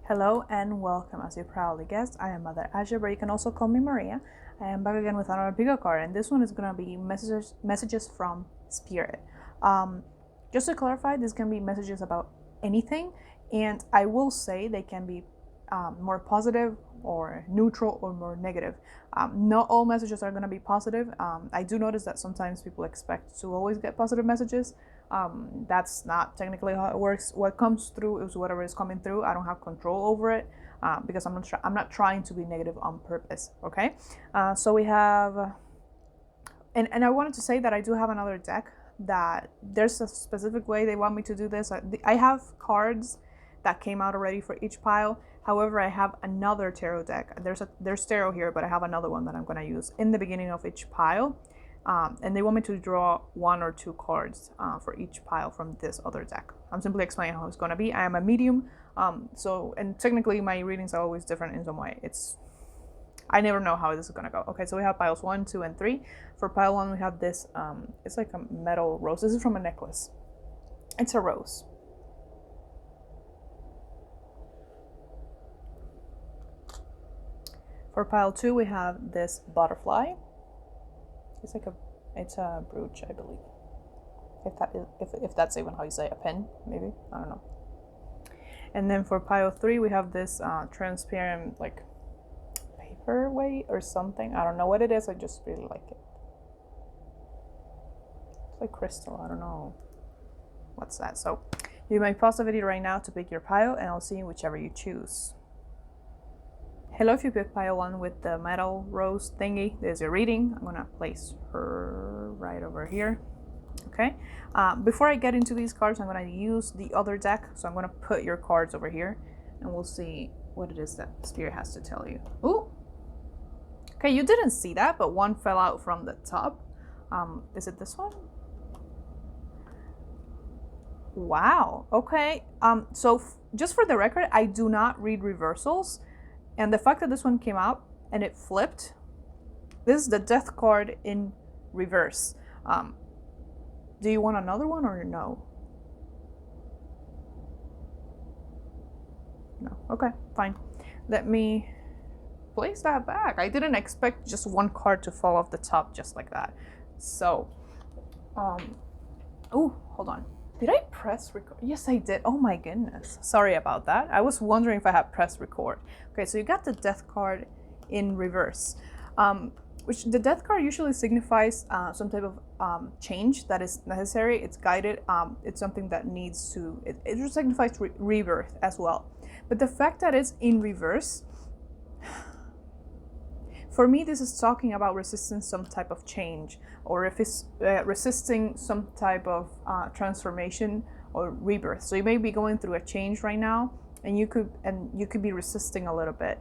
Hello and welcome. As you probably guessed, I am MotherAzure, but you can also call me Maria. I am back again with another bigger card, and this one is gonna be messages from Spirit. Just to clarify, this can be messages about anything, and I will say they can be more positive or neutral or more negative. Not all messages are going to be positive. I do notice that sometimes people expect to always get positive messages. That's not technically how it works. What comes through is whatever is coming through. I don't have control over it because I'm not trying to be negative on purpose. Okay, so we have, and I wanted to say that I do have another deck that there's a specific way they want me to do this. I have cards that came out already for each pile. However, I have another tarot deck. There's tarot here, but I have another one that I'm going to use in the beginning of each pile. And they want me to draw 1 or 2 cards for each pile from this other deck. I'm simply explaining how it's going to be. I am a medium, and technically my readings are always different in some way. I never know how this is going to go. Okay, so we have piles 1, 2, and 3. For pile 1, we have this, it's like a metal rose. This is from a necklace. It's a rose. For pile 2, we have this butterfly. It's a brooch, I believe. If that's even how you say a pen, maybe, I don't know. And then for pile 3, we have this transparent like paperweight or something. I don't know what it is. I just really like it. It's like crystal. I don't know what's that. So you may pause the video right now to pick your pile, and I'll see you whichever you choose. Hello, if you pick pile 1 with the metal rose thingy, there's your reading. I'm going to place her right over here. Okay. Before I get into these cards, I'm going to use the other deck. So I'm going to put your cards over here, and we'll see what it is that Spirit has to tell you. Ooh. Okay, you didn't see that, but one fell out from the top. Is it this one? Wow. Okay. So just for the record, I do not read reversals. And the fact that this one came out and it flipped, this is the death card in reverse. Do you want another one or no? No. Okay, fine. Let me place that back. I didn't expect just one card to fall off the top just like that. So, oh, hold on. Did I press record? Yes, I did. Oh my goodness. Sorry about that. I was wondering if I had pressed record. Okay, so you got the death card in reverse, which the death card usually signifies some type of change that is necessary. It's guided. It's something that needs to, it signifies rebirth as well. But the fact that it's in reverse, for me, this is talking about resisting some type of change, or if it's resisting some type of transformation or rebirth. So you may be going through a change right now, and you could be resisting a little bit,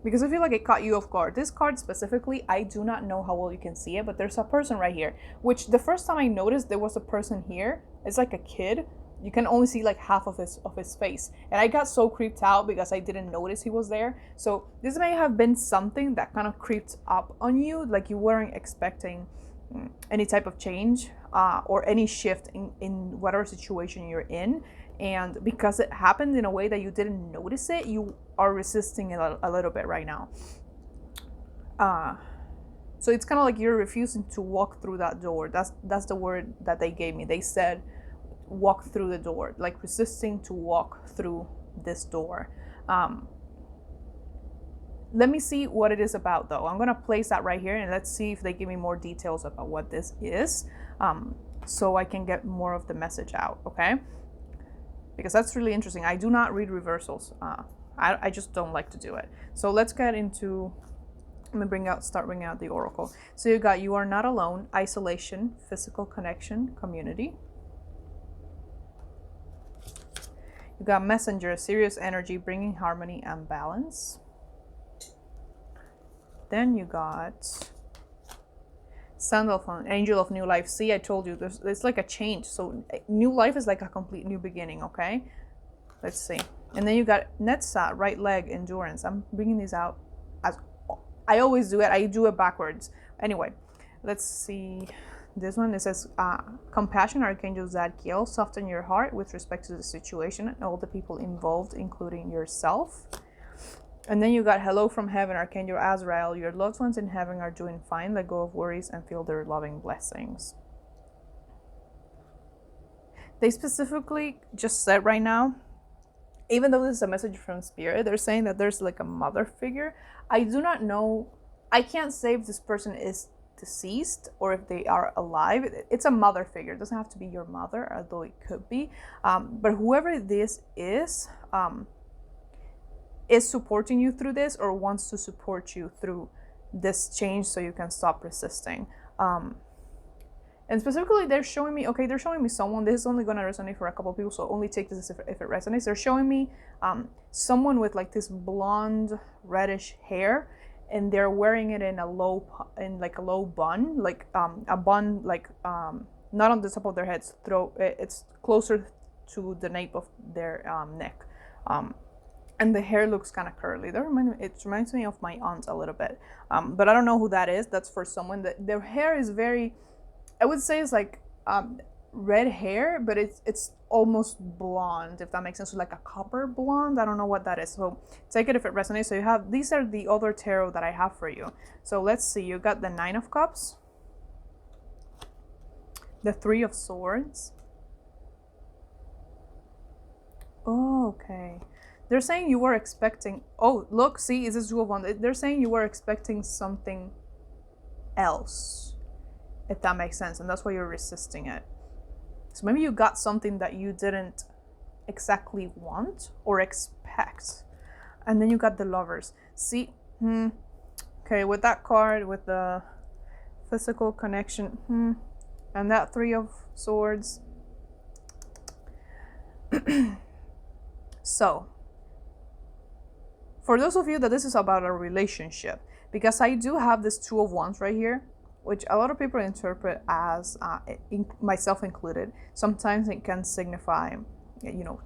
because I feel like it caught you off guard. This card specifically, I do not know how well you can see it, but there's a person right here. Which the first time I noticed there was a person here, it's like a kid. You can only see like half of his face, and I got so creeped out because I didn't notice he was there. So this may have been something that kind of creeped up on you, like you weren't expecting any type of change or any shift in whatever situation you're in, and because it happened in a way that you didn't notice it, you are resisting it a little bit right now. So it's kind of like you're refusing to walk through that door. That's the word that they gave me. They said walk through the door, like resisting to walk through this door. Let me see what it is about, though. I'm gonna place that right here, and let's see if they give me more details about what this is, so I can get more of the message out. Okay, because that's really interesting. I do not read reversals. I just don't like to do it. So let's get into, let me start bringing out the oracle. So you got, you are not alone, isolation, physical connection, community. You got messenger, serious energy, bringing harmony and balance. Then you got Sandalphon, angel of new life. See, I told you, it's like a change. So new life is like a complete new beginning, okay? Let's see. And then you got Netza, right leg, endurance. I'm bringing these out as I always do it. I do it backwards. Anyway, let's see. This one, it says, compassion, Archangel Zadkiel, soften your heart with respect to the situation and all the people involved, including yourself. And then you got hello from heaven, Archangel Azrael, your loved ones in heaven are doing fine. Let go of worries and feel their loving blessings. They specifically just said right now, even though this is a message from Spirit, they're saying that there's like a mother figure. I do not know. I can't say if this person is deceased or if they are alive. It's a mother figure. It doesn't have to be your mother, although it could be. But whoever this is supporting you through this or wants to support you through this change so you can stop resisting. And specifically, they're showing me someone. This is only going to resonate for a couple of people, so only take this if it resonates. They're showing me someone with like this blonde, reddish hair, and they're wearing it in a low bun, like a bun, like not on the top of their heads. It's closer to the nape of their neck, and the hair looks kind of curly. It reminds me of my aunt a little bit, but I don't know who that is. That's for someone that their hair is very, I would say it's like red hair, but it's almost blonde, if that makes sense. So like a copper blonde. I don't know what that is. So take it if it resonates. So these are the other tarot that I have for you. So let's see. You got the Nine of Cups, the Three of Swords. Oh, okay. They're saying you were expecting. Oh, look, see, is this Two of Wands? They're saying you were expecting something else, if that makes sense, and that's why you're resisting it. So maybe you got something that you didn't exactly want or expect. And then you got the Lovers. See, okay, with that card, with the physical connection, and that Three of Swords. So, for those of you that this is about a relationship, because I do have this Two of Wands right here, which a lot of people interpret as, myself included, sometimes it can signify,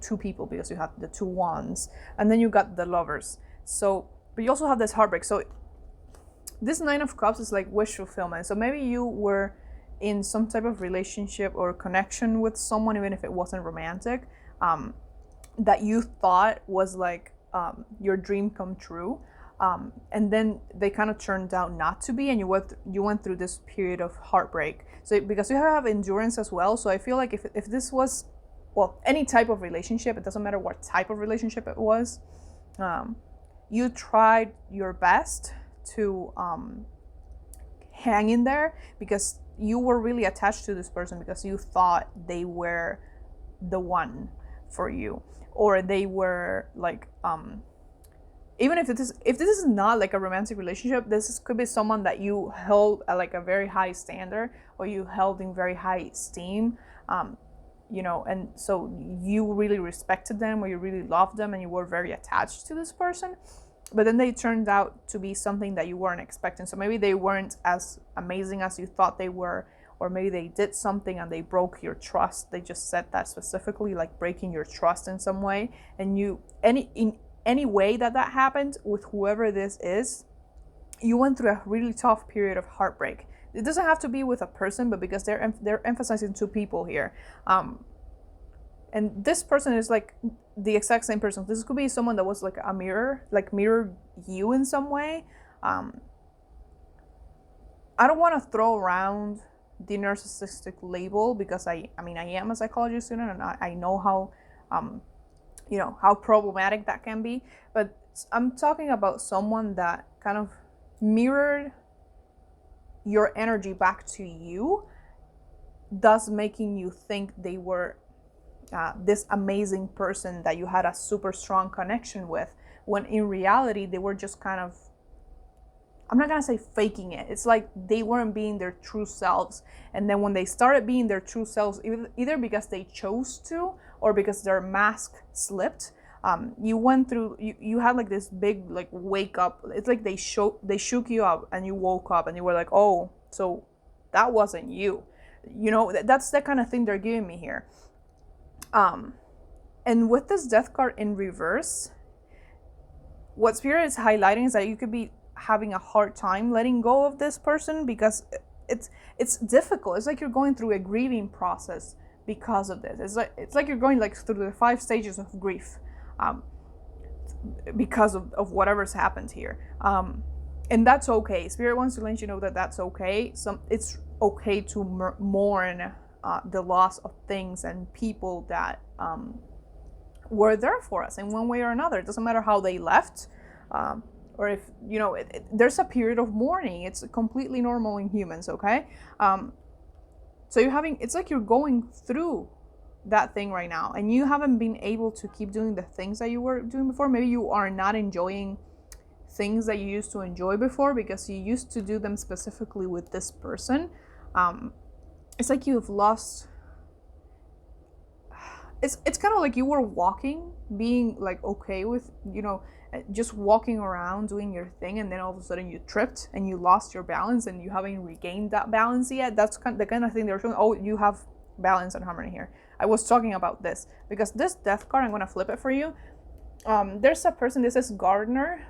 two people, because you have the two wands, and then you got the Lovers. So, but you also have this heartbreak. So this Nine of Cups is like wish fulfillment. So maybe you were in some type of relationship or connection with someone, even if it wasn't romantic, that you thought was like your dream come true. And then they kind of turned out not to be, and you went through this period of heartbreak. So because you have endurance as well, so I feel like if this was, well, any type of relationship, it doesn't matter what type of relationship it was, you tried your best to hang in there because you were really attached to this person, because you thought they were the one for you, or they were like even if this is not like a romantic relationship, could be someone that you held at like a very high standard, or you held in very high esteem, and so you really respected them, or you really loved them, and you were very attached to this person. But then they turned out to be something that you weren't expecting. So maybe they weren't as amazing as you thought they were, or maybe they did something and they broke your trust. They just said that specifically, like breaking your trust in some way. And in any way that happened with whoever this is, you went through a really tough period of heartbreak. It doesn't have to be with a person, but because they're emphasizing two people here. And this person is like the exact same person. This could be someone that was like a mirror, like mirrored you in some way. I don't want to throw around the narcissistic label, because I am a psychology student, and I know how how problematic that can be. But I'm talking about someone that kind of mirrored your energy back to you, thus making you think they were this amazing person that you had a super strong connection with, when in reality they were just kind of, I'm not gonna say faking it. It's like they weren't being their true selves. And then when they started being their true selves, either because they chose to, or because their mask slipped, you went through, you had like this big like wake up. It's like they shook you up, and you woke up, and you were like, oh, so that wasn't you. That's the kind of thing they're giving me here. And with this Death card in reverse, what Spirit is highlighting is that you could be having a hard time letting go of this person, because it's difficult. It's like you're going through a grieving process because of this. It's like you're going like through the 5 stages of grief, because of whatever's happened here. And that's okay. Spirit wants to let you know that that's okay. It's okay to mourn the loss of things and people that were there for us in one way or another. It doesn't matter how they left, or if, you know, there's a period of mourning. It's completely normal in humans, okay? So it's like you're going through that thing right now, and you haven't been able to keep doing the things that you were doing before. Maybe you are not enjoying things that you used to enjoy before because you used to do them specifically with this person. It's like you've lost. It's kind of like you were walking, being like okay with, you know, just walking around doing your thing, and then all of a sudden you tripped and you lost your balance and you haven't regained that balance yet. That's the kind of thing they're showing. Oh, you have balance and harmony here. I was talking about this because this death card, I'm going to flip it for you. There's a person, this is Gardner.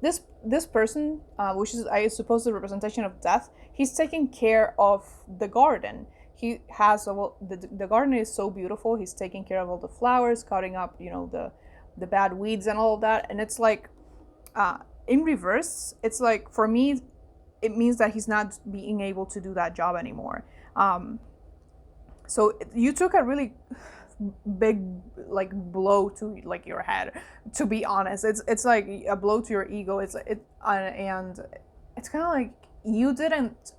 This person, which is, I suppose, the representation of death, he's taking care of the garden. He has the garden is so beautiful. He's taking care of all the flowers, cutting up, you know, the bad weeds and all of that. And it's like, in reverse, it's like, for me, it means that he's not being able to do that job anymore. So you took a really big like blow to like your head, to be honest. It's like a blow to your ego. And it's kind of like you didn't,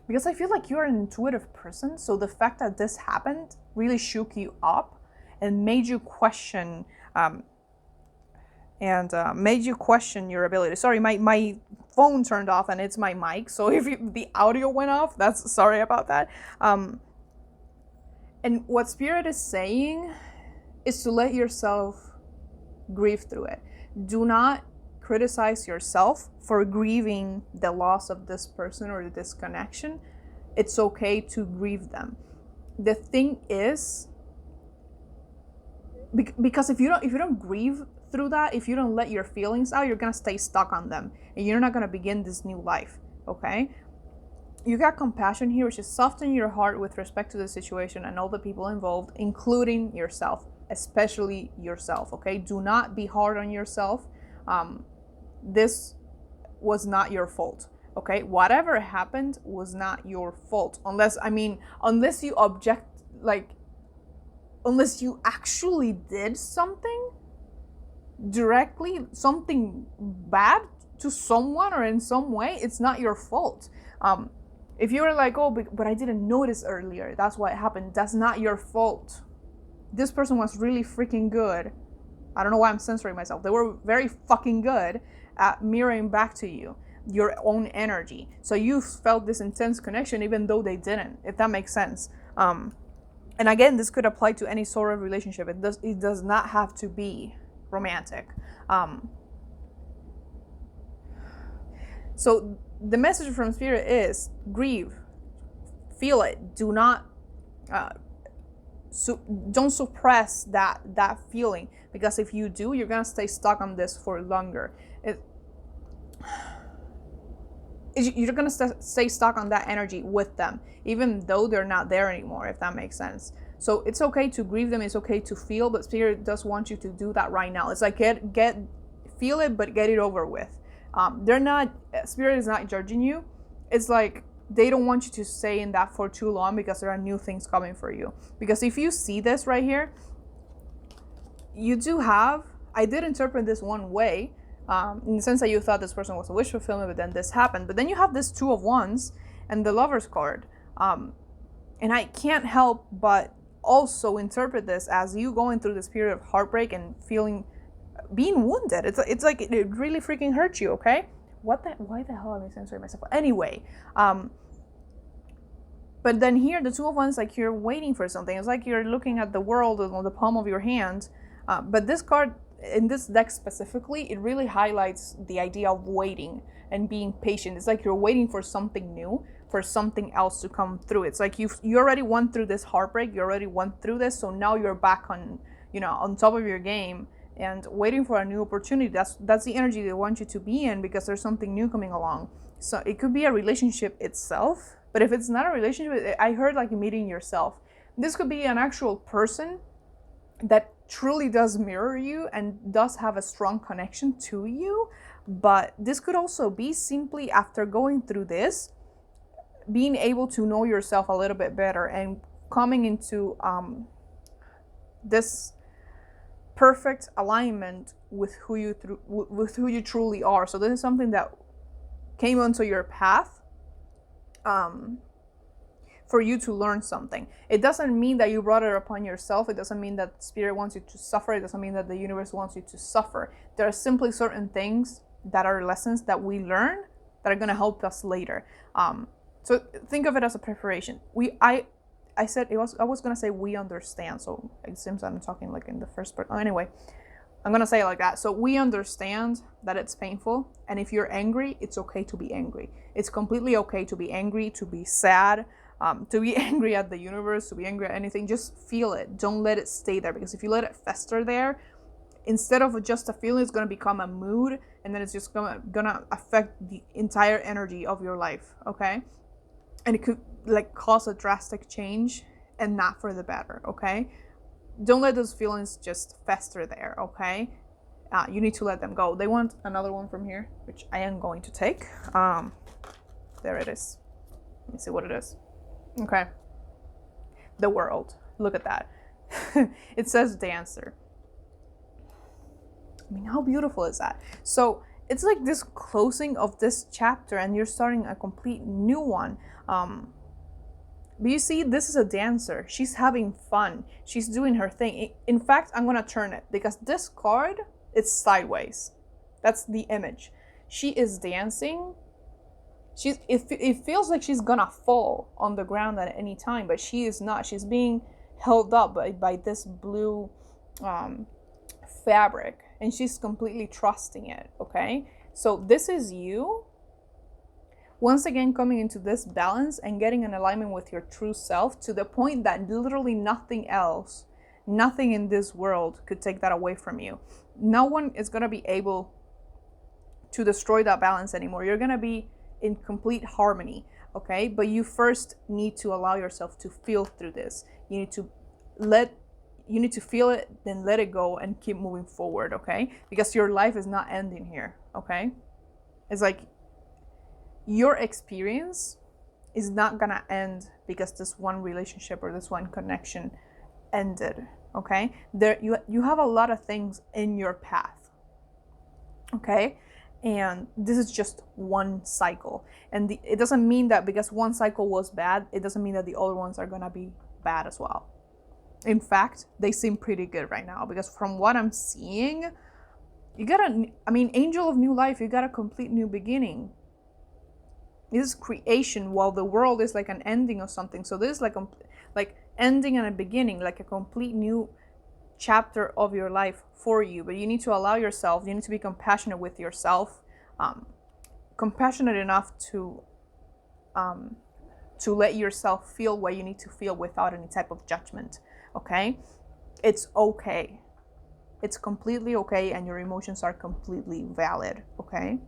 because I feel like you're an intuitive person, so the fact that this happened really shook you up and made you question your ability. Sorry, my phone turned off and it's my mic, so if the audio went off, that's sorry about that. And what Spirit is saying is to let yourself grieve through it. Do not criticize yourself for grieving the loss of this person or this connection. It's okay to grieve them. The thing is, because if you don't grieve through that, if you don't let your feelings out, you're gonna stay stuck on them, and you're not gonna begin this new life. Okay? You got compassion here, which is soften your heart with respect to the situation and all the people involved, including yourself, especially yourself. Okay? Do not be hard on yourself. This was not your fault. Okay? Whatever happened was not your fault, unless you unless you actually did something directly, something bad to someone or in some way, it's not your fault. If you were like, oh, but I didn't notice earlier, that's why it happened, that's not your fault. This person was really freaking good. I don't know why I'm censoring myself. They were very fucking good at mirroring back to you your own energy. So you felt this intense connection even though they didn't, if that makes sense. And again, this could apply to any sort of relationship. It does not have to be romantic. So the message from Spirit is grieve, feel it. Do not, don't suppress that feeling, because if you do, you're gonna stay stuck on this for longer. You're gonna stay stuck on that energy with them, even though they're not there anymore, if that makes sense. So it's okay to grieve them. It's okay to feel, but Spirit does want you to do that right now. It's like feel it, but get it over with. Spirit is not judging you. It's like they don't want you to stay in that for too long, because there are new things coming for you. Because if you see this right here, I did interpret this one way, in the sense that you thought this person was a wish fulfillment, but then this happened. But then you have this 2 of Wands and the Lover's card. And I can't help but also interpret this as you going through this period of heartbreak and being wounded. It's like it really freaking hurts you, okay? Why the hell am I censoring myself? Anyway, but then here, the 2 of Wands, like you're waiting for something. It's like you're looking at the world on the palm of your hand. But this card, in this deck specifically, it really highlights the idea of waiting and being patient. It's like you're waiting for something new, for something else to come through. It's like you already went through this heartbreak. You already went through this. So now you're back on top of your game and waiting for a new opportunity. That's the energy they want you to be in, because there's something new coming along. So it could be a relationship itself, but if it's not a relationship, I heard like meeting yourself. This could be an actual person that truly does mirror you and does have a strong connection to you. But this could also be simply after going through this, being able to know yourself a little bit better and coming into this perfect alignment with who you truly are. So this is something that came onto your path for you to learn something. It doesn't mean that you brought it upon yourself. It doesn't mean that spirit wants you to suffer. It doesn't mean that the universe wants you to suffer. There are simply certain things that are lessons that we learn that are going to help us later. So think of it as a preparation. I said I was gonna say we understand, so it seems I'm talking like in the first part. Anyway, I'm gonna say it like that. So we understand that it's painful, and if you're angry, it's okay to be angry. It's completely okay to be angry, to be sad, to be angry at the universe, to be angry at anything. Just feel it. Don't let it stay there, because if you let it fester there, instead of just a feeling, it's gonna become a mood, and then it's just gonna affect the entire energy of your life. Okay, and it could like cause a drastic change and not for the better. Okay, don't let those feelings just fester there. Okay, you need to let them go. They want another one from here, which I am going to take. There it is. Let me see what it is. Okay, the world. Look at that. It says dancer. I mean, how beautiful is that? So it's like this closing of this chapter, and you're starting a complete new one. But you see, this is a dancer. She's having fun. She's doing her thing. In fact, I'm gonna turn it, because this card, it's sideways. That's the image. She is dancing. It feels like she's gonna fall on the ground at any time, but she is not. She's being held up by this blue fabric, and she's completely trusting it. Okay, so this is you once again coming into this balance and getting in alignment with your true self, to the point that literally nothing else, nothing in this world could take that away from you. No one is going to be able to destroy that balance anymore. You're going to be in complete harmony. Okay, but you first need to allow yourself to feel through this. You need to feel it, then let it go and keep moving forward. Okay, because your life is not ending here. Okay, it's like your experience is not gonna end because this one relationship or this one connection ended. Okay, you have a lot of things in your path. Okay, and this is just one cycle, and it doesn't mean that because one cycle was bad, it doesn't mean that the other ones are gonna be bad as well. In fact, they seem pretty good right now, because from what I'm seeing, you got angel of new life, you got a complete new beginning. This is creation, while the world is like an ending of something. So this is like ending and a beginning, like a complete new chapter of your life for you. But you need to allow yourself, you need to be compassionate with yourself, compassionate enough to let yourself feel what you need to feel without any type of judgment. Okay, it's okay, it's completely okay, and your emotions are completely valid. Okay.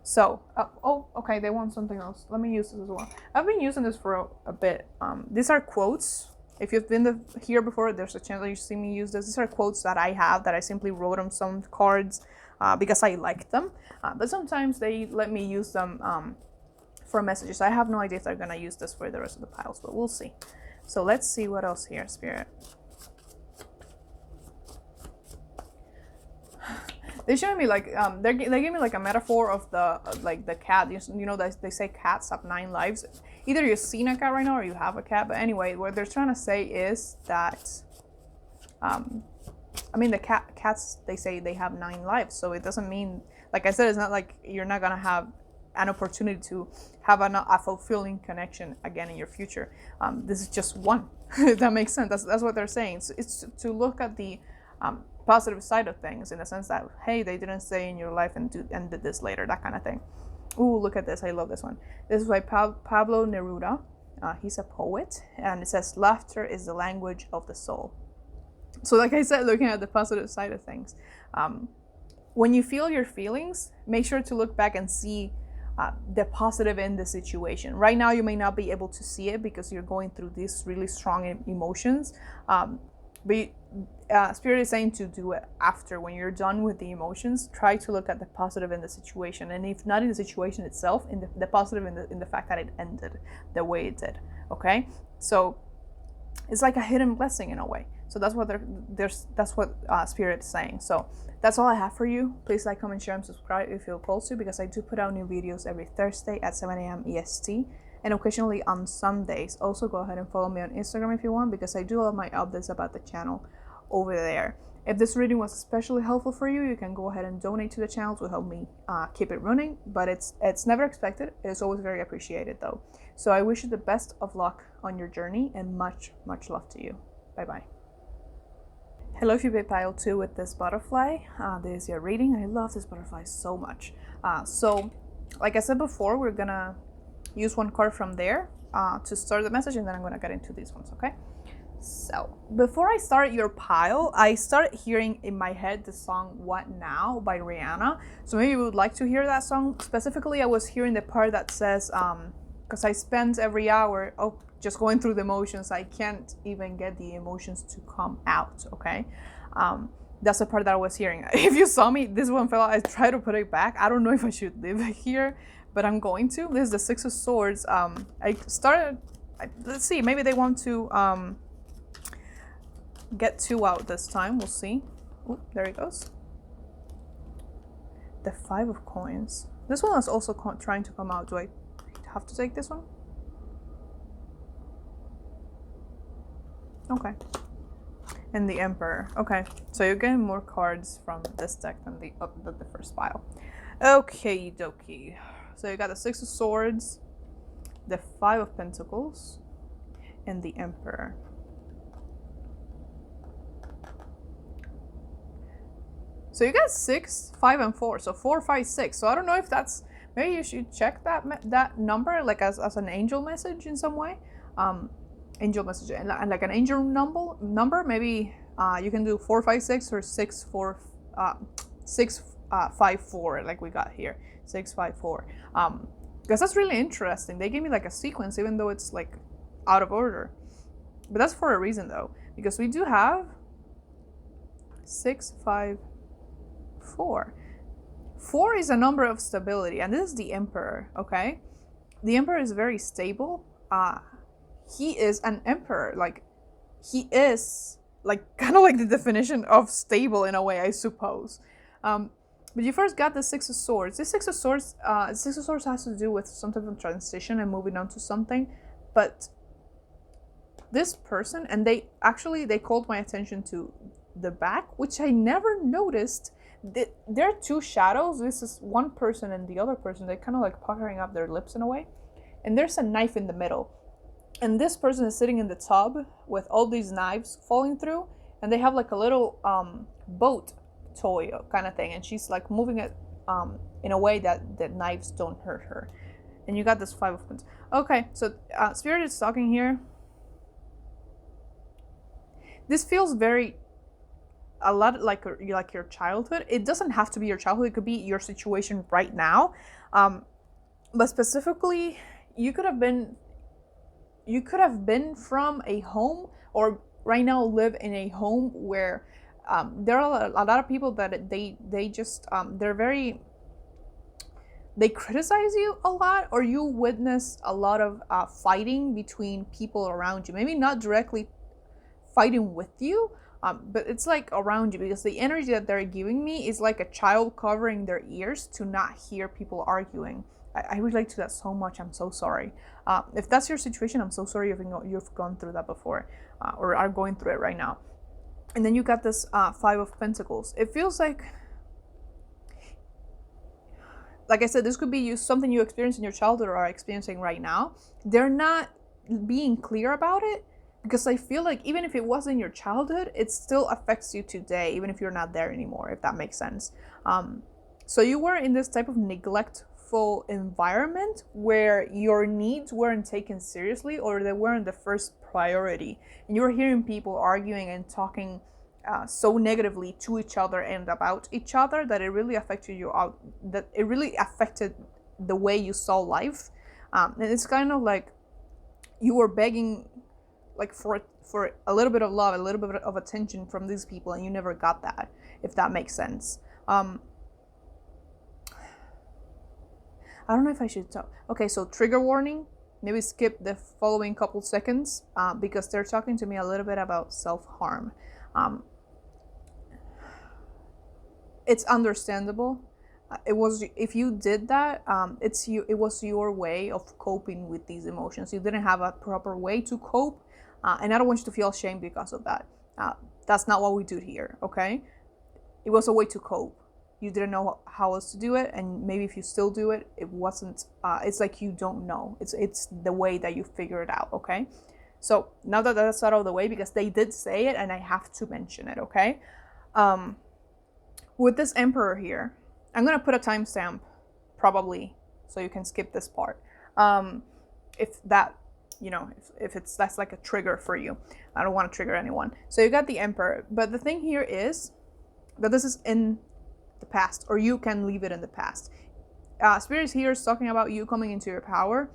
So, okay, they want something else. Let me use this as well. I've been using this for a bit. These are quotes. If you've been here before, there's a chance that you see me use this. These are quotes that I have that I simply wrote on some cards because I like them. But sometimes they let me use them for messages. I have no idea if they're going to use this for the rest of the piles, but we'll see. So let's see what else here, Spirit. They showed me like they gave me like a metaphor of the cat. You know they say cats have 9 lives. Either you've seen a cat right now or you have a cat. But anyway, what they're trying to say is that the cats, they say they have 9 lives. So it doesn't mean, like I said, it's not like you're not gonna have an opportunity to have a fulfilling connection again in your future. This is just one. That makes sense. That's what they're saying. It's to look at the positive side of things, in the sense that, hey, they didn't stay in your life and did this later, that kind of thing. Ooh, look at this. I love this one. This is by Pablo Neruda. He's a poet, and it says, laughter is the language of the soul. So like I said, looking at the positive side of things, when you feel your feelings, make sure to look back and see the positive in the situation. Right now, you may not be able to see it because you're going through these really strong emotions. But Spirit is saying to do it after, when you're done with the emotions. Try to look at the positive in the situation, and if not in the situation itself, in the positive in the fact that it ended the way it did. Okay, so it's like a hidden blessing in a way. So that's what that's what Spirit is saying. So that's all I have for you. Please like, comment, share, and subscribe if you feel close to, because I do put out new videos every Thursday at 7 a.m. EST, and occasionally on Sundays. Also, go ahead and follow me on Instagram if you want, because I do all of my updates about the channel over there. If this reading was especially helpful for you, you can go ahead and donate to the channel to help me keep it running. But it's never expected. It is always very appreciated, though. So I wish you the best of luck on your journey, and much love to you. Bye bye. Hello, if you paid pile 2 with this butterfly. This is your reading. I love this butterfly so much. So, like I said before, we're gonna use one card from there to start the message, and then I'm gonna get into these ones, okay? So, before I start your pile, I started hearing in my head the song What Now by Rihanna. So maybe you would like to hear that song. Specifically, I was hearing the part that says, because I spend every hour just going through the emotions, I can't even get the emotions to come out, okay? That's the part that I was hearing. If you saw me, this one fell out. I tried to put it back. I don't know if I should leave it here, but I'm going to. This is the Six of Swords. Let's see, maybe they want to get 2 out this time. We'll see. Oh, there it goes. The 5 of Coins. This one is also trying to come out. Do I have to take this one? Okay. And the Emperor. Okay, so you're getting more cards from this deck than the first pile. Okay, dokie. So you got the 6 of Swords, the 5 of Pentacles, and the Emperor. So you got 6, 5, and 4. So 4, 5, 6. So I don't know if that's, maybe you should check that number like as an angel message in some way. Angel message and like an angel number. Maybe you can do 4, 5, 6 or 6, 4, 6, 5, 4 like we got here. 6, 5, 4. Because that's really interesting. They gave me like a sequence, even though it's like out of order. But that's for a reason though, because we do have 6, 5, 4. 4 is a number of stability, and this is the Emperor, okay? The Emperor is very stable. He is an emperor. Like, he is like kind of like the definition of stable in a way, I suppose. But you first got the 6 of Swords. This 6 of Swords, has to do with some type of transition and moving on to something. But this person, and they called my attention to the back, which I never noticed. There are 2 shadows. This is one person and the other person. They're kind of like puckering up their lips in a way. And there's a knife in the middle. And this person is sitting in the tub with all these knives falling through. And they have like a little boat toy kind of thing. And she's like moving it in a way that the knives don't hurt her. And you got this 5 of Pentacles. Okay, so Spirit is talking here. This feels a lot like your childhood. It doesn't have to be your childhood. It could be your situation right now. But specifically, you could have been from a home, or right now live in a home where there are a lot of people that they just they criticize you a lot, or you witness a lot of fighting between people around you. Maybe not directly fighting with you, but it's like around you, because the energy that they're giving me is like a child covering their ears to not hear people arguing. I relate to that so much. I'm so sorry. If that's your situation, I'm so sorry you've gone through that before, or are going through it right now. And then you got this 5 of Pentacles. It feels like I said, this could be something you experienced in your childhood or are experiencing right now. They're not being clear about it, because I feel like even if it wasn't your childhood, it still affects you today, even if you're not there anymore, if that makes sense. So you were in this type of neglectful environment where your needs weren't taken seriously, or they weren't the first priority. And you were hearing people arguing and talking so negatively to each other and about each other that it really affected you out, that it really affected the way you saw life. And it's kind of like you were begging like for a little bit of love, a little bit of attention from these people, and you never got that, if that makes sense. I don't know if I should talk. Okay, so trigger warning. Maybe skip the following couple seconds because they're talking to me a little bit about self-harm. It's understandable. It was, if you did that, it was your way of coping with these emotions. You didn't have a proper way to cope, and I don't want you to feel ashamed because of that. That's not what we do here, okay? It was a way to cope. You didn't know how else to do it, and maybe if you still do it, it wasn't. It's like you don't know. It's the way that you figure it out, okay? So now that that's out of the way, because they did say it, and I have to mention it, okay? With this Emperor here, I'm gonna put a timestamp, probably, so you can skip this part. If that, if it's that's like a trigger for you. I don't want to trigger anyone. So you got the Emperor, but the thing here is that this is in the past, or you can leave it in the past. Spirit here is talking about you coming into your power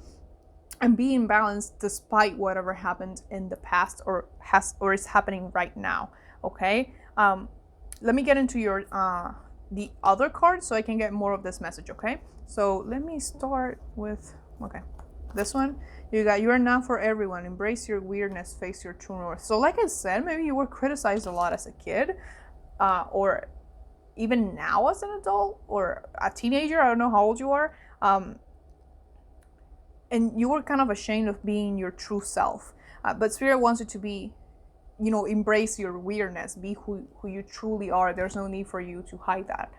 and being balanced despite whatever happened in the past or is happening right now. Okay. Let me get into your the other card so I can get more of this message. Okay. So let me start with this one. You got, you are not for everyone. Embrace your weirdness. Face your true north. So like I said, maybe you were criticized a lot as a kid, or even now as an adult or a teenager. I don't know how old you are. And you were kind of ashamed of being your true self. But Spirit wants you to be, embrace your weirdness, be who you truly are. There's no need for you to hide that.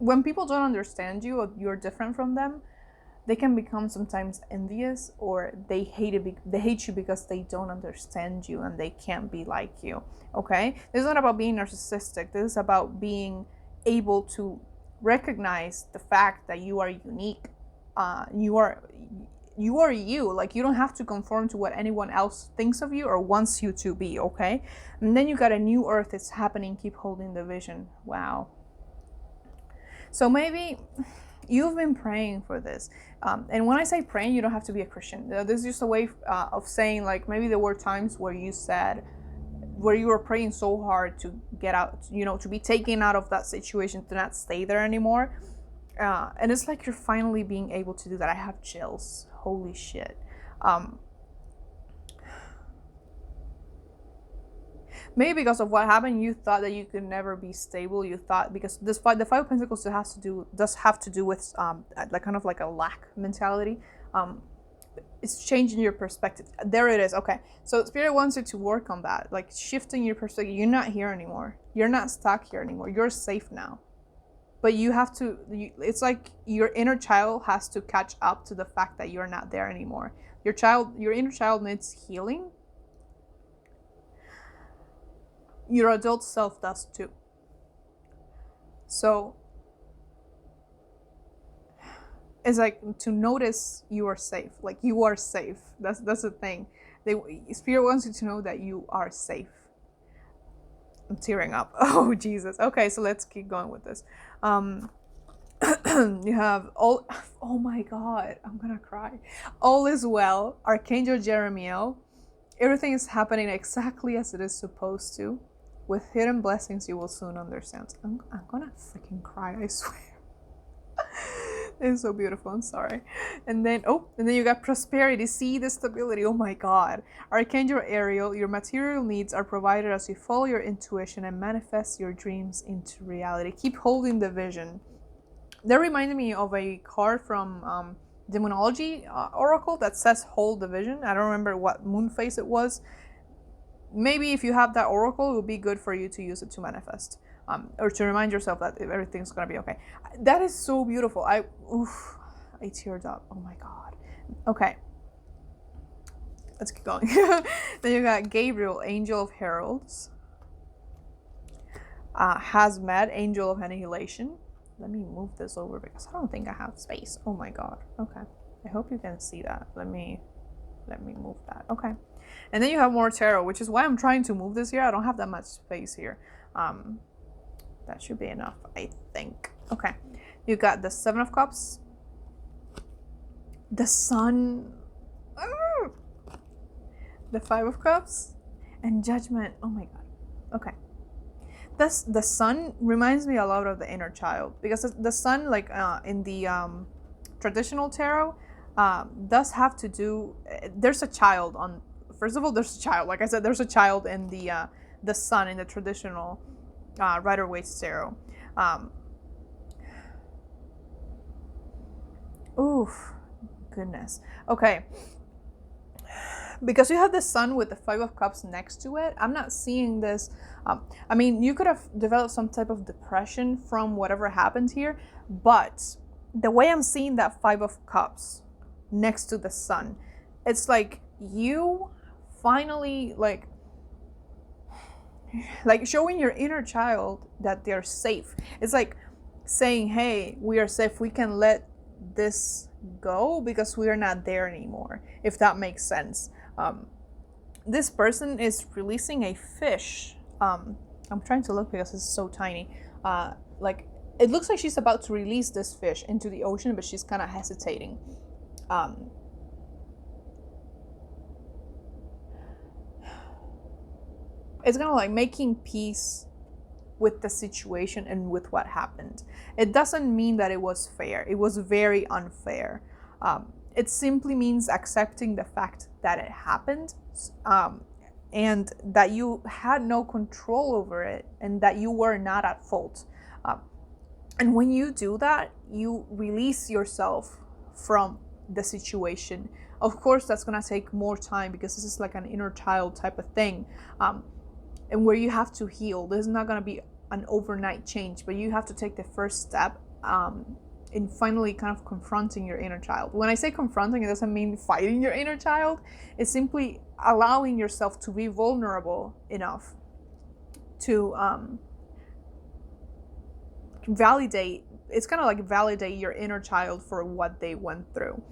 When people don't understand you or you're different from them, they can become sometimes envious, or they hate you because they don't understand you and they can't be like you. Okay? This is not about being narcissistic. This is about being able to recognize the fact that you are unique. You are you. Like, you don't have to conform to what anyone else thinks of you or wants you to be. Okay? And then you got a new earth. It's happening. Keep holding the vision. Wow. So maybe you've been praying for this. And when I say praying, you don't have to be a Christian. This is just a way of saying, like, maybe there were times where you were praying so hard to get out, to be taken out of that situation, to not stay there anymore. And it's like you're finally being able to do that. I have chills. Holy shit. Maybe because of what happened, you thought that you could never be stable. You thought, because the Five of Pentacles does have to do with like kind of like a lack mentality. It's changing your perspective. There it is. Okay, so Spirit wants you to work on that, like shifting your perspective. You're not here anymore. You're not stuck here anymore. You're safe now. But you have to. It's like your inner child has to catch up to the fact that you're not there anymore. Your inner child needs healing. Your adult self does too. So it's like to notice you are safe. Like, you are safe. That's the thing. Spirit wants you to know that you are safe. I'm tearing up. Oh Jesus. Okay, so let's keep going with this. You have all. Oh my God, I'm gonna cry. All is well. Archangel Jeremiel. Everything is happening exactly as it is supposed to. With hidden blessings, you will soon understand. I'm gonna freaking cry, I swear. It's so beautiful. I'm sorry. And then you got prosperity. See the stability. Oh my God. Archangel Ariel, your material needs are provided as you follow your intuition and manifest your dreams into reality. Keep holding the vision. That reminded me of a card from Demonology Oracle that says hold the vision. I don't remember what moon phase it was. Maybe if you have that oracle, it would be good for you to use it to manifest, or to remind yourself that everything's gonna be okay. That is so beautiful. I teared up. Oh my God. Okay, let's keep going. Then you got Gabriel, Angel of Heralds. Hazmat, Angel of Annihilation. Let me move this over because I don't think I have space. Oh my God. Okay, I hope you can see that. Let me. let me move that. Okay. And then you have more tarot, which is why I'm trying to move this here. I don't have that much space here. That should be enough, I think. Okay. You got the Seven of Cups, the Sun, the Five of Cups, and Judgment. Oh my God. Okay. The Sun reminds me a lot of the inner child, because the Sun, like in the traditional tarot, does have to do. There's a child on. First of all, there's a child. Like I said, there's a child in the Sun in the traditional Rider-Waite tarot. Oof, goodness. Okay. Because you have the Sun with the Five of Cups next to it, I'm not seeing this. I mean, you could have developed some type of depression from whatever happened here, but the way I'm seeing that Five of Cups next to the Sun, it's like you finally like showing your inner child that they're safe. It's like saying, hey, we are safe. We can let this go because we are not there anymore, if that makes sense. This person is releasing a fish. I'm trying to look because it's so tiny. Like it looks like she's about to release this fish into the ocean, but she's kind of hesitating. It's kind of like making peace with the situation and with what happened. It doesn't mean that it was fair. It was very unfair. It simply means accepting the fact that it happened, and that you had no control over it, and that you were not at fault. And when you do that, you release yourself from the situation. Of course, that's going to take more time because this is like an inner child type of thing. And where you have to heal. This is not going to be an overnight change, but you have to take the first step in finally kind of confronting your inner child. When I say confronting, it doesn't mean fighting your inner child. It's simply allowing yourself to be vulnerable enough to validate. It's kind of like validate your inner child for what they went through.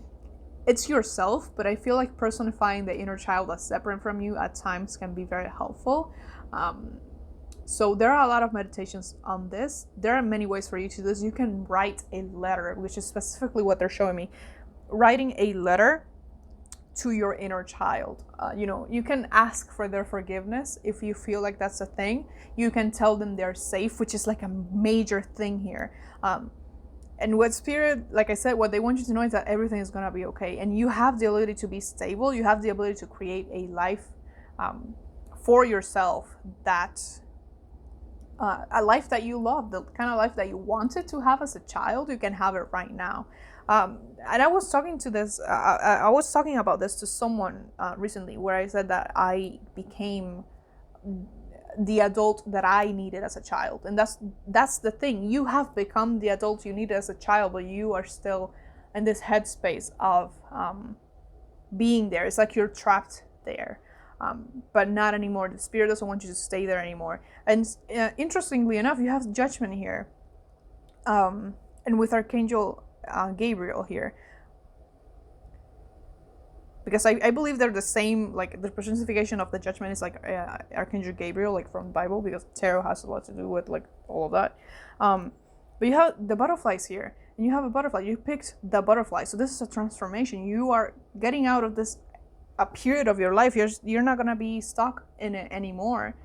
It's yourself, but I feel like personifying the inner child as separate from you at times can be very helpful. So there are a lot of meditations on this. There are many ways for you to do this. You can write a letter, which is specifically what they're showing me. Writing a letter to your inner child. You can ask for their forgiveness if you feel like that's a thing. You can tell them they're safe, which is like a major thing here. And what Spirit, like I said, what they want you to know is that everything is going to be okay. And you have the ability to be stable. You have the ability to create a life for yourself that a life that you love, the kind of life that you wanted to have as a child. You can have it right now. And I was talking to this, I was talking about this to someone recently, where I said that I became the adult that I needed as a child. And that's the thing. You have become the adult you needed as a child, but you are still in this headspace of being there. It's like you're trapped there. But not anymore. The Spirit doesn't want you to stay there anymore. And interestingly enough, you have Judgment here, and with Archangel Gabriel here, because I believe they're the same. Like the personification of the Judgment is like Archangel Gabriel, like from the Bible, because tarot has a lot to do with like all of that. But you have the butterflies here, and you have a butterfly. You picked the butterfly, so this is a transformation. You are getting out of this a period of your life. You're not gonna be stuck in it anymore.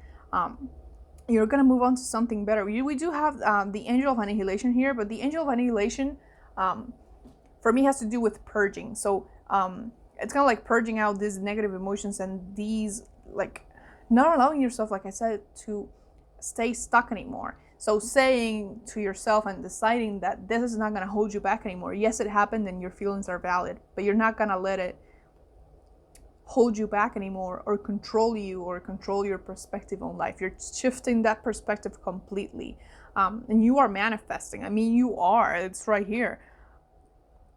You're gonna move on to something better. We do have the Angel of Annihilation here, but the Angel of Annihilation for me has to do with purging. So it's kind of like purging out these negative emotions and these, like, not allowing yourself, like I said, to stay stuck anymore. So saying to yourself and deciding that this is not gonna hold you back anymore. Yes, it happened and your feelings are valid, but you're not gonna let it hold you back anymore, or control you, or control your perspective on life. You're shifting that perspective completely, and you are manifesting. I mean, you are. It's right here.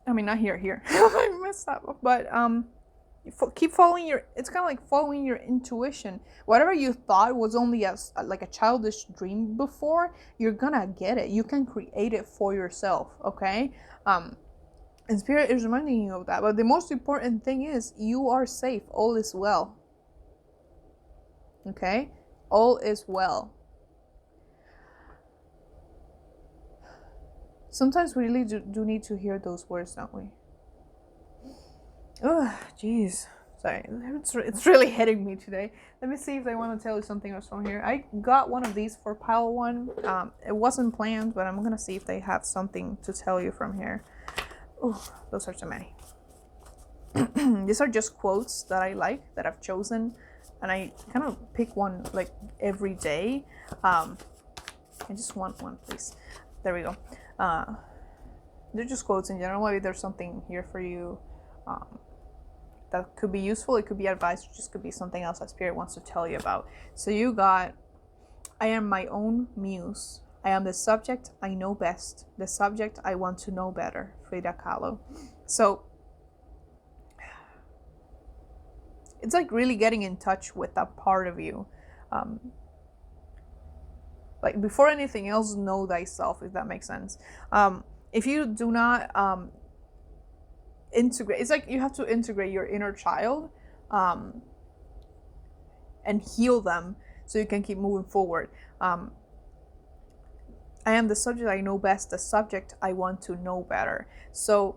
I mean, not here. I messed up. But keep following your. It's kind of like following your intuition. Whatever you thought was only like a childish dream before, you're gonna get it. You can create it for yourself. Okay. And Spirit is reminding you of that. But the most important thing is you are safe. All is well. Okay? All is well. Sometimes we really do need to hear those words, don't we? Oh, jeez. Sorry, it's really hitting me today. Let me see if they want to tell you something else from here. I got one of these for pile 1. It wasn't planned, but I'm going to see if they have something to tell you from here. Oh, those are too many. These are just quotes that I like, that I've chosen. And I kind of pick one like every day. I just want one, please. There we go. They're just quotes in general. Maybe there's something here for you that could be useful. It could be advice. It just could be something else that Spirit wants to tell you about. So you got, I am my own muse. I am the subject I know best. The subject I want to know better. Frida Kahlo. So it's like really getting in touch with that part of you. Like before anything else, know thyself, if that makes sense. If you do not integrate, it's like you have to integrate your inner child and heal them so you can keep moving forward. I am the subject I know best, the subject I want to know better. So,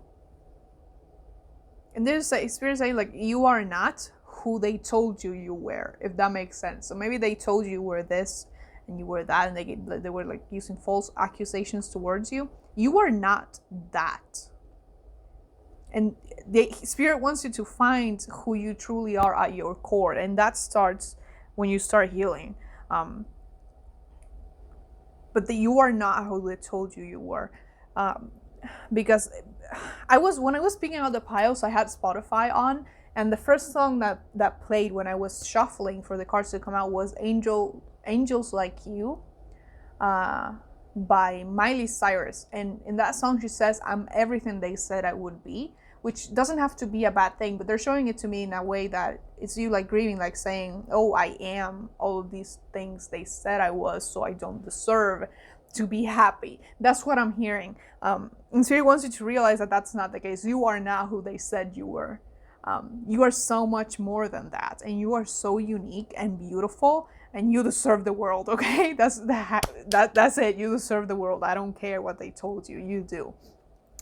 and there's a Spirit saying like you are not who they told you were, if that makes sense. So maybe they told you were this and you were that, and they were like using false accusations towards you. You are not that. And the Spirit wants you to find who you truly are at your core, and that starts when you start healing. But you are not who they told you were. Because when I was picking out the piles, I had Spotify on, and the first song that played when I was shuffling for the cards to come out was Angels Like You by Miley Cyrus. And in that song she says, I'm everything they said I would be, which doesn't have to be a bad thing, but they're showing it to me in a way that it's you like grieving, like saying, oh, I am all of these things they said I was, so I don't deserve to be happy. That's what I'm hearing. And Spirit wants you to realize that that's not the case. You are not who they said you were. You are so much more than that, and you are so unique and beautiful, and you deserve the world. Okay, that's it. You deserve the world. I don't care what they told you. You do.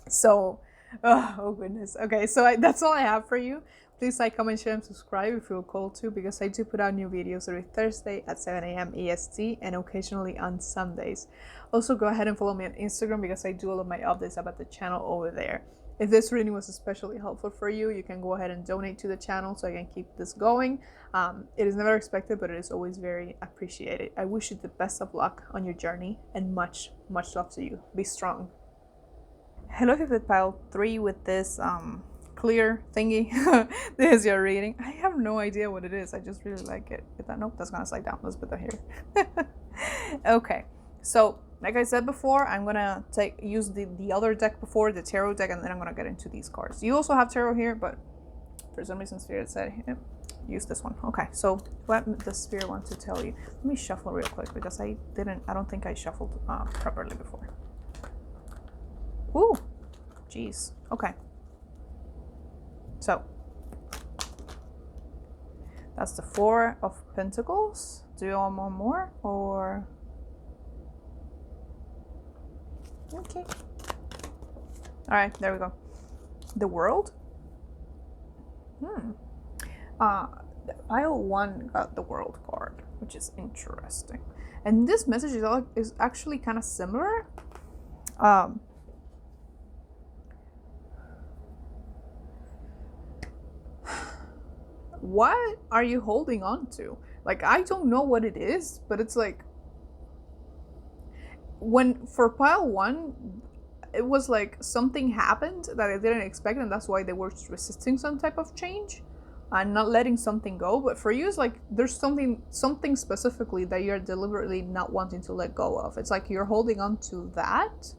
So, oh goodness. Okay, so that's all I have for you. Please like, comment, share, and subscribe if you feel called to, because I do put out new videos every Thursday at 7 a.m. EST and occasionally on Sundays. Also, go ahead and follow me on Instagram because I do all of my updates about the channel over there. If this reading was especially helpful for you, you can go ahead and donate to the channel so I can keep this going. It is never expected, but it is always very appreciated. I wish you the best of luck on your journey and much, much love to you. Be strong. Hello, if you did pile 3 with this clear thingy. This is your reading. I have no idea what it is. I just really like it. Nope, that's gonna slide down. Let's put that here. Okay, so like I said before, I'm gonna use the other deck before, the tarot deck, and then I'm gonna get into these cards. You also have tarot here, but for some reason Spirit said use this one. Okay, so what does Spirit want to tell you? Let me shuffle real quick because I don't think I shuffled properly before. Ooh, jeez. Okay, so that's the 4 of Pentacles. Do you want more or? Okay. All right, there we go. The World. Pile 1 got the World card, which is interesting. And this message is actually kind of similar. What are you holding on to? Like, I don't know what it is, but it's like for pile 1, it was like something happened that I didn't expect, and that's why they were resisting some type of change and not letting something go. But for you, it's like there's something specifically that you're deliberately not wanting to let go of. It's like you're holding on to that.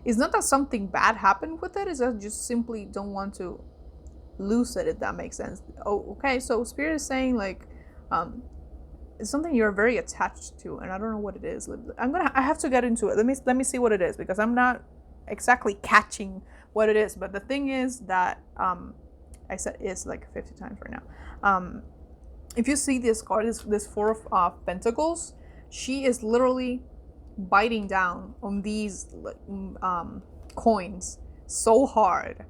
It's not that something bad happened with it, it's that you just simply don't want to lose it, if that makes sense. Oh, okay, so Spirit is saying like it's something you're very attached to, and I don't know what it is. I have to get into it. Let me see what it is, because I'm not exactly catching what it is. But the thing is that I said is like 50 times right now. If you see this card, this Four of Pentacles, she is literally biting down on these coins so hard.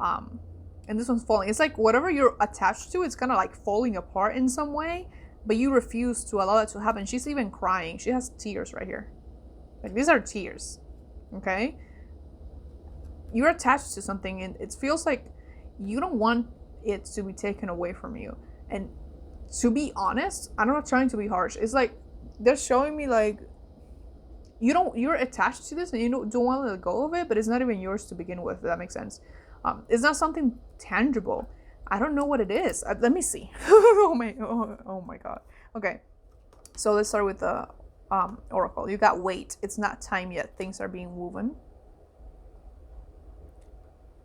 And this one's falling. It's like whatever you're attached to, it's kind of like falling apart in some way, but you refuse to allow that to happen. She's even crying. She has tears right here. Like, these are tears. Okay? You're attached to something, and it feels like you don't want it to be taken away from you. And to be honest, I'm not trying to be harsh. It's like they're showing me like you're attached to this and you don't want to let go of it, but it's not even yours to begin with, if that makes sense. It's not something tangible. I don't know what it is. Let me see. Oh my god. Okay, so let's start with the oracle. You got wait. It's not time yet. Things are being woven.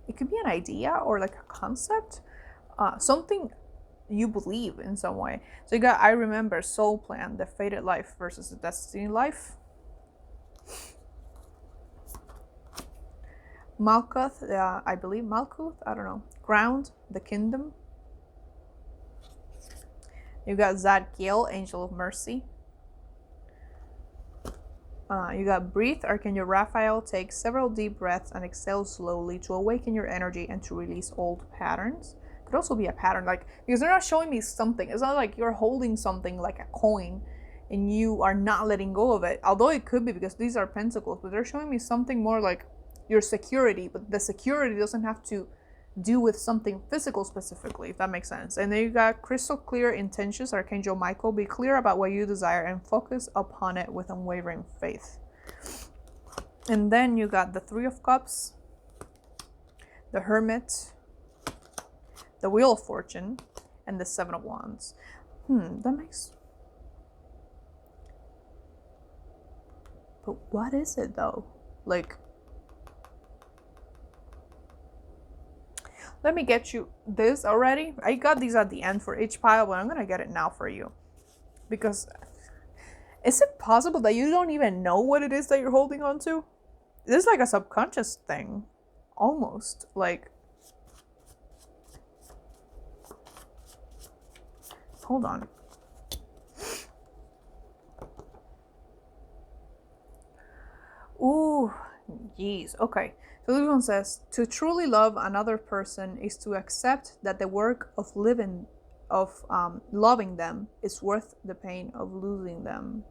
It could be an idea or like a concept, something you believe in some way. So you got I remember, soul plan, the fated life versus the destiny life. Malkuth, I believe Malkuth, I don't know. Ground, the kingdom. You got Zadkiel, angel of mercy. You got breathe, Archangel Raphael. Take several deep breaths and exhale slowly to awaken your energy and to release old patterns. Could also be a pattern, like, because they're not showing me something. It's not like you're holding something like a coin and you are not letting go of it. Although it could be, because these are pentacles, but they're showing me something more like your security, but the security doesn't have to do with something physical specifically, if that makes sense. And then you got crystal clear intentions, Archangel Michael. Be clear about what you desire and focus upon it with unwavering faith. And then you got the Three of Cups, the Hermit, the Wheel of Fortune, and the Seven of Wands. That makes... But what is it though? Like, let me get you this already. I got these at the end for each pile, but I'm gonna get it now for you. Because is it possible that you don't even know what it is that you're holding on to? This is like a subconscious thing. Almost. Like, hold on. Ooh, jeez. Okay. So this one says, to truly love another person is to accept that the work of loving them is worth the pain of losing them.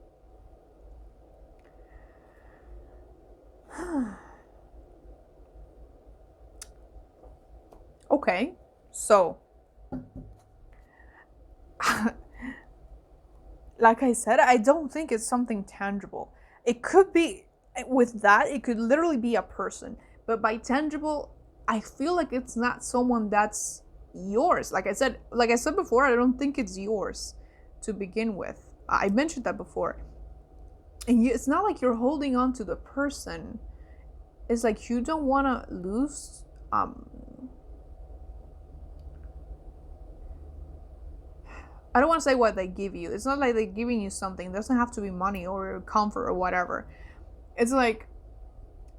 Okay, so like I said, I don't think it's something tangible. It could be, with that, it could literally be a person. But by tangible, I feel like it's not someone that's yours. Like I said before, I don't think it's yours to begin with. I mentioned that before. And it's not like you're holding on to the person. It's like you don't want to lose. I don't want to say what they give you. It's not like they're giving you something. It doesn't have to be money or comfort or whatever. It's like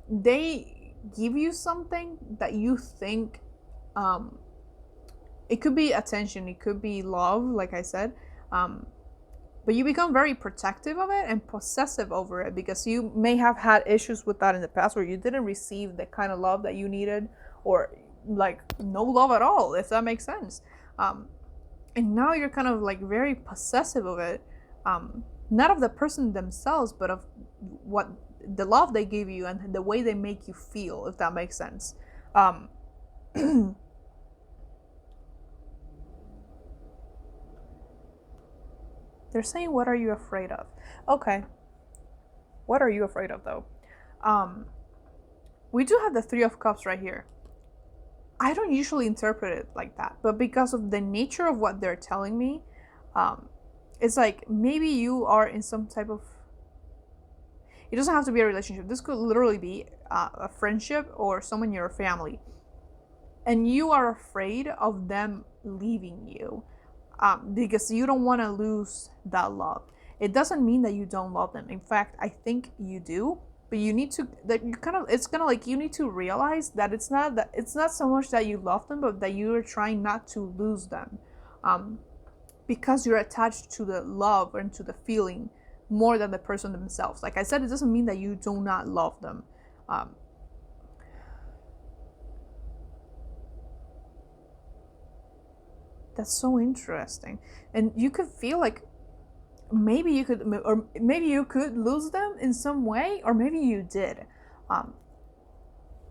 they give you something that you think, it could be attention, it could be love, like I said, but you become very protective of it and possessive over it, because you may have had issues with that in the past where you didn't receive the kind of love that you needed, or like no love at all, if that makes sense. And now you're kind of like very possessive of it, not of the person themselves, but of what the love they give you and the way they make you feel, if that makes sense. They're saying, what are you afraid of? Okay, what are you afraid of though? We do have the Three of Cups right here. I don't usually interpret it like that, but because of the nature of what they're telling me, it's like maybe you are in some type of, it doesn't have to be a relationship. This could literally be a friendship or someone in your family. And you are afraid of them leaving you because you don't want to lose that love. It doesn't mean that you don't love them. In fact, I think you do. but you need to, that you kind of, it's kind of like you need to realize that it's not so much that you love them, but that you are trying not to lose them, because you're attached to the love and to the feeling more than the person themselves. Like I said, it doesn't mean that you do not love them. That's so interesting. And you could feel like maybe you could, or maybe you could lose them in some way, or maybe you did.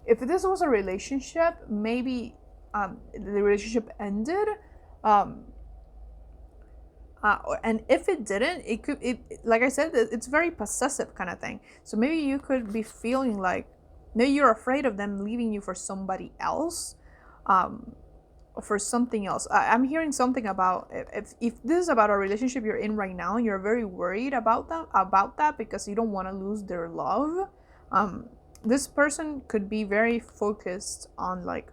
If this was a relationship, maybe the relationship ended, and if it didn't, it could, like I said, it's very possessive kind of thing. So maybe you could be feeling like maybe you're afraid of them leaving you for somebody else, or for something else. I'm hearing something about if this is about a relationship you're in right now and you're very worried about that because you don't want to lose their love. This person could be very focused on like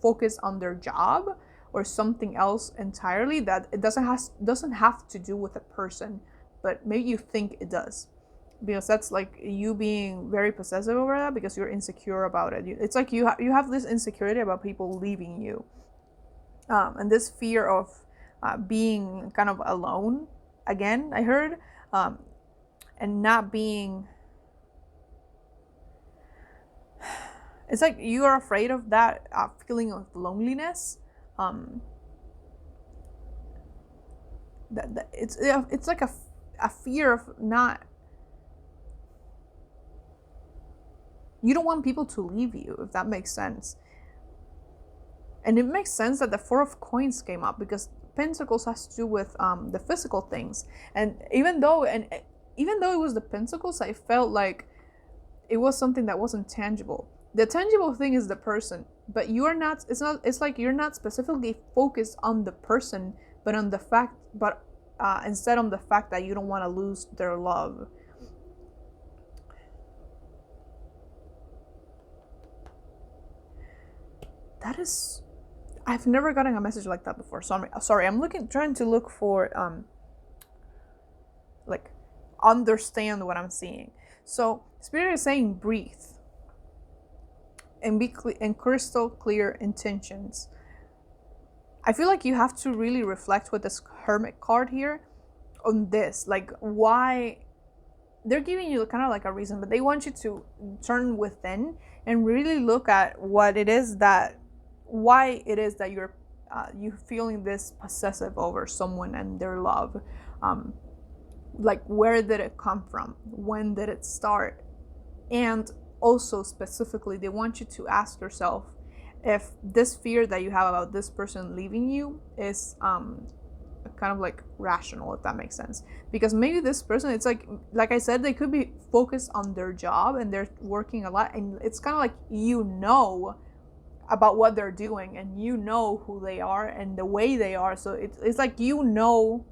focused on their job or something else entirely that it doesn't have to do with a person, but maybe you think it does, because that's like you being very possessive over that because you're insecure about it. It's like you have this insecurity about people leaving you, and this fear of being kind of alone again, I heard, and not being, it's like you are afraid of that feeling of loneliness. That it's like a fear of not, you don't want people to leave you, if that makes sense. And it makes sense that the Four of Coins came up because Pentacles has to do with the physical things. And even though it was the Pentacles, I felt like it was something that wasn't tangible. The tangible thing is the person, but you are not, it's like you're not specifically focused on the person, but on the fact, instead on the fact that you don't want to lose their love. That is, I've never gotten a message like that before. So I'm trying to look for, like, understand what I'm seeing. So Spirit is saying breathe and be and crystal clear intentions. I feel like you have to really reflect with this Hermit card here on this, like why they're giving you kind of like a reason, but they want you to turn within and really look at what it is that, why it is that you're feeling this possessive over someone and their love. Like, where did it come from? When did it start? And also specifically, they want you to ask yourself if this fear that you have about this person leaving you is kind of like rational, if that makes sense. Because maybe this person, it's like I said, they could be focused on their job and they're working a lot, and it's kind of like, you know, about what they're doing and you know who they are and the way they are. So it's like, you know,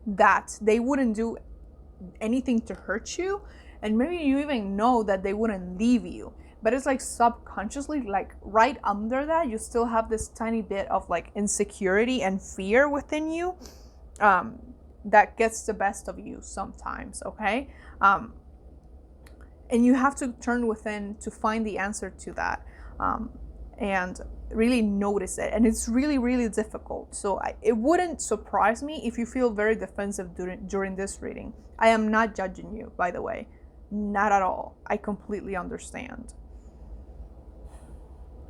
that they wouldn't do anything to hurt you, and maybe you even know that they wouldn't leave you, but it's like subconsciously, like right under that, you still have this tiny bit of like insecurity and fear within you, that gets the best of you sometimes. Okay, and you have to turn within to find the answer to that, and really notice it. And it's really, really difficult. So it wouldn't surprise me if you feel very defensive during this reading. I am not judging you, by the way. Not at all. I completely understand.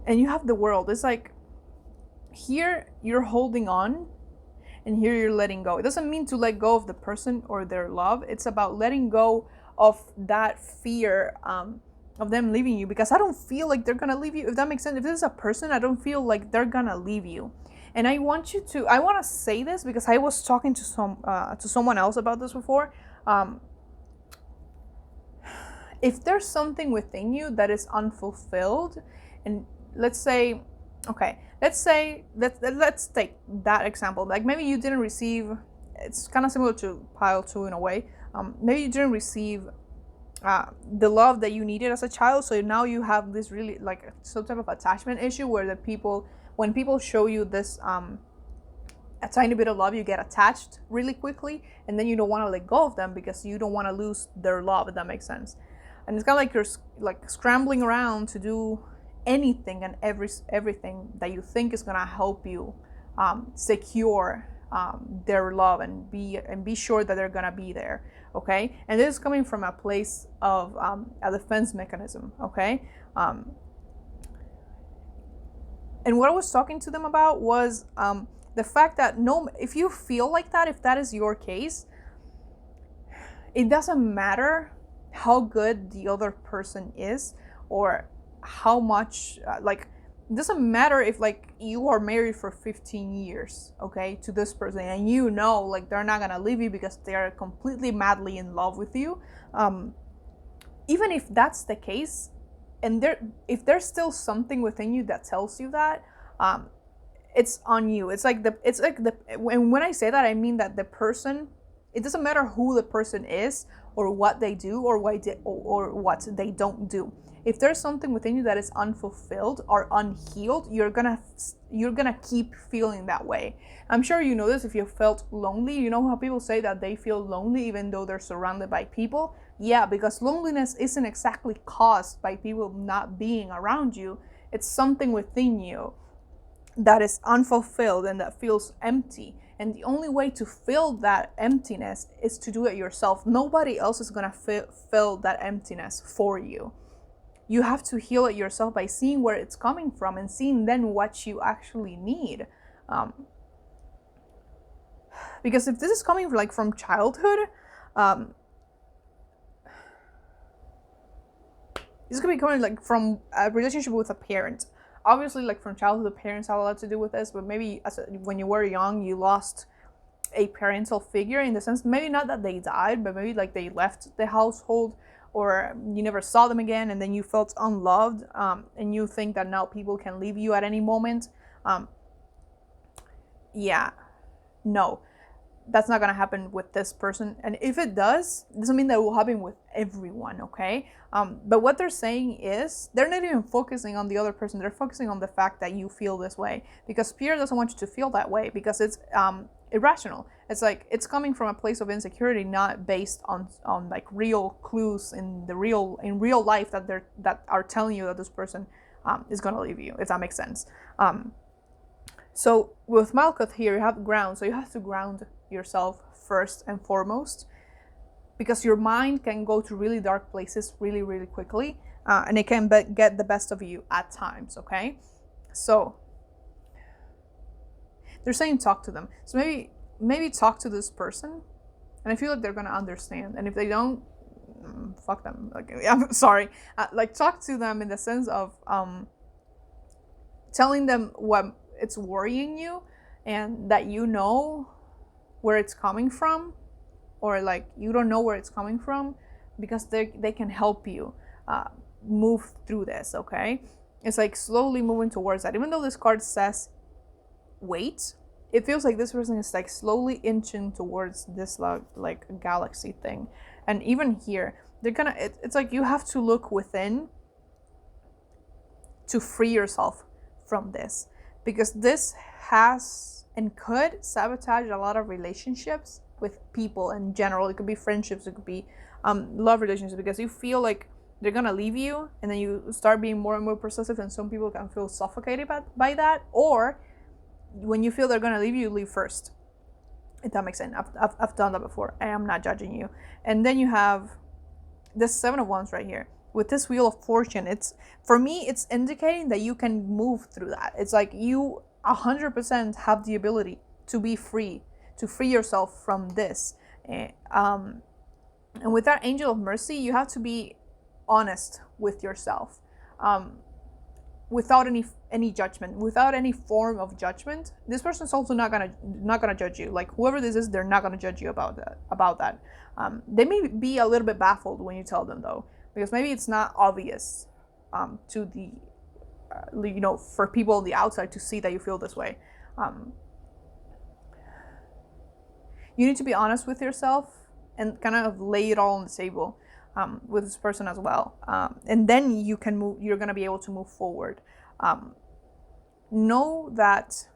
And you have the World. It's like, here you're holding on and here you're letting go. It doesn't mean to let go of the person or their love. It's about letting go of that fear, of them leaving you, because I don't feel like they're gonna leave you, if that makes sense. If this is a person, I don't feel like they're gonna leave you. And I want to say this because I was talking to someone else about this before. If there's something within you that is unfulfilled, and let's take that example. Like, maybe you didn't receive, it's kind of similar to pile 2 in a way. Maybe you didn't receive the love that you needed as a child, so now you have this really like some type of attachment issue where when people show you this a tiny bit of love, you get attached really quickly, and then you don't want to let go of them because you don't want to lose their love, if that makes sense. And it's kind of like you're like scrambling around to do anything and everything that you think is gonna help you secure their love and be sure that they're gonna be there. Okay, and this is coming from a place of a defense mechanism. Okay, and what I was talking to them about was the fact that if you feel like that, if that is your case, it doesn't matter how good the other person is or how much it doesn't matter if like you are married for 15 years, okay, to this person, and you know like they're not gonna leave you because they are completely madly in love with you. Even if that's the case, and if there's still something within you that tells you that, it's on you. And when I say that, I mean that the person, it doesn't matter who the person is or what they do or what they don't do. If there's something within you that is unfulfilled or unhealed, you're gonna keep feeling that way. I'm sure you know this if you felt lonely. You know how people say that they feel lonely even though they're surrounded by people? Yeah, because loneliness isn't exactly caused by people not being around you. It's something within you that is unfulfilled and that feels empty. And the only way to fill that emptiness is to do it yourself. Nobody else is gonna fill that emptiness for you. You have to heal it yourself by seeing where it's coming from and seeing then what you actually need. Because if this is coming from childhood, this could be coming from a relationship with a parent. Obviously, from childhood, the parents have a lot to do with this, but maybe when you were young, you lost a parental figure, in the sense, maybe not that they died, but maybe they left the household, or you never saw them again, and then you felt unloved, and you think that now people can leave you at any moment. Yeah, no, that's not gonna happen with this person. And if it does, it doesn't mean that it will happen with everyone, okay? But what they're saying is they're not even focusing on the other person. They're focusing on the fact that you feel this way, because Spirit doesn't want you to feel that way, because it's irrational. It's coming from a place of insecurity, not based on real clues in real life that are telling you that this person is gonna leave you, if that makes sense. So with Malkuth here, you have ground, so you have to ground yourself first and foremost, because your mind can go to really dark places really, really quickly, and it can get the best of you at times, okay? So they're saying talk to them. So maybe talk to this person, and I feel like they're gonna understand. And if they don't, fuck them. I'm sorry. Talk to them in the sense of telling them what it's worrying you, and that you know where it's coming from, or you don't know where it's coming from, because they can help you move through this, okay? It's slowly moving towards that. Even though this card says wait, it feels like this person is slowly inching towards this galaxy thing. And even here, they're gonna, it's you have to look within to free yourself from this, because this has and could sabotage a lot of relationships with people in general. It could be friendships, it could be love relationships, because you feel like they're gonna leave you, and then you start being more and more possessive, and some people can feel suffocated by that. Or when you feel they're gonna leave you, leave first, if that makes sense. I've done that before. I am not judging you. And then you have this 7 of Wands right here with this Wheel of Fortune. For me, it's indicating that you can move through that. It's you 100% have the ability to be free, to free yourself from this. And with that Angel of Mercy, you have to be honest with yourself, without any judgment, without any form of judgment. This person's also not gonna judge you. Whoever this is, they're not gonna judge you about that. They may be a little bit baffled when you tell them, though, because maybe it's not obvious to the for people on the outside to see that you feel this way. You need to be honest with yourself and kind of lay it all on the table with this person as well, and then you can move. You're gonna be able to move forward. Know that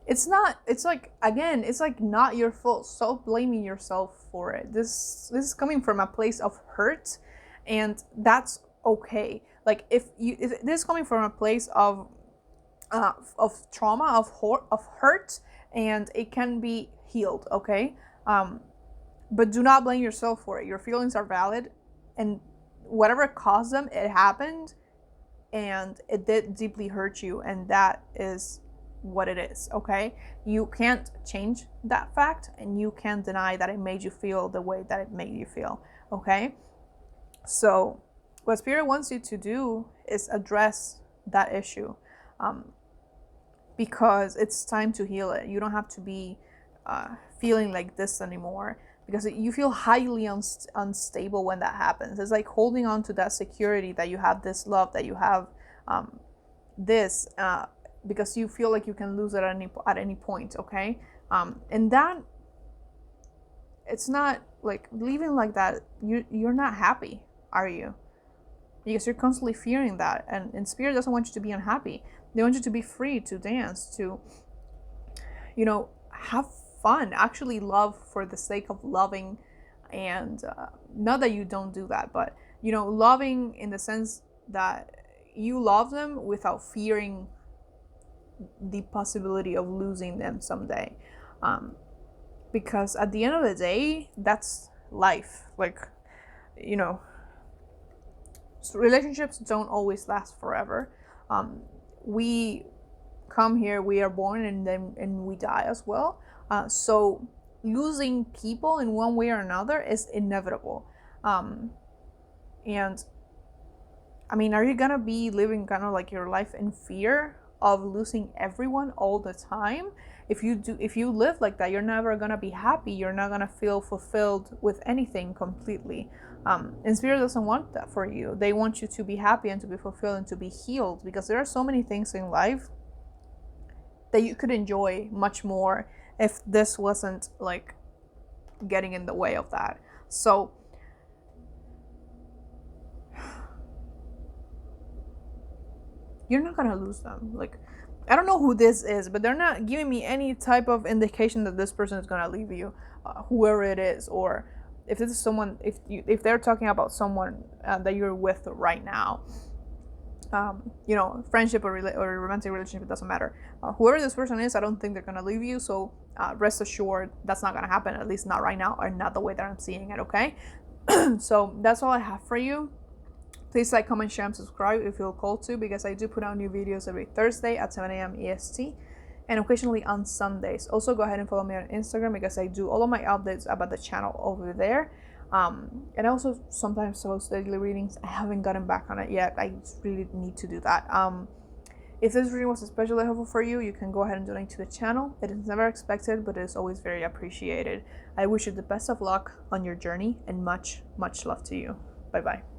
it's like, again, it's like not your fault. Stop blaming yourself for it. This is coming from a place of hurt, and that's okay. Like if this is coming from a place of trauma, of hurt, and it can be healed, okay? But do not blame yourself for it. Your feelings are valid, and whatever caused them, it happened, and it did deeply hurt you, and that is what it is, okay? You can't change that fact, and you can't deny that it made you feel the way that it made you feel, okay? So what Spirit wants you to do is address that issue, because it's time to heal it. You don't have to be feeling like this anymore, because you feel highly unstable when that happens. It's like holding on to that security that you have, this love that you have, this because you feel like you can lose it at any point, okay? And that, it's not like living like that. You're not happy, are you? Because you're constantly fearing that, and Spirit doesn't want you to be unhappy. They want you to be free, to dance, to, you know, have fun, actually love for the sake of loving, and not that you don't do that, but, you know, loving in the sense that you love them without fearing the possibility of losing them someday, because at the end of the day, that's life. Like, you know, relationships don't always last forever. We come here, we are born, and we die as well. So losing people in one way or another is inevitable. And I mean, are you gonna be living kind of like your life in fear of losing everyone all the time? If you live like that, you're never gonna be happy. You're not gonna feel fulfilled with anything completely. And Spirit doesn't want that for you. They want you to be happy and to be fulfilled and to be healed, because there are so many things in life that you could enjoy much more if this wasn't like getting in the way of that. So you're not gonna lose them. Like, I don't know who this is, but they're not giving me any type of indication that this person is gonna leave you, whoever it is, or if this is someone, if they're talking about someone that you're with right now, you know, friendship or romantic relationship, it doesn't matter. Whoever this person is, I don't think they're gonna leave you. So rest assured, that's not gonna happen, at least not right now, or not the way that I'm seeing it. Okay. So that's all I have for you. Please like, comment, share, and subscribe if you feel called to, because I do put out new videos every Thursday at 7 a.m. EST, and occasionally on Sundays. Also, go ahead and follow me on Instagram, because I do all of my updates about the channel over there. And I also sometimes post daily readings. I haven't gotten back on it yet. I really need to do that. If this reading was especially helpful for you, you can go ahead and donate to the channel. It is never expected, but it is always very appreciated. I wish you the best of luck on your journey, and much, much love to you. Bye-bye.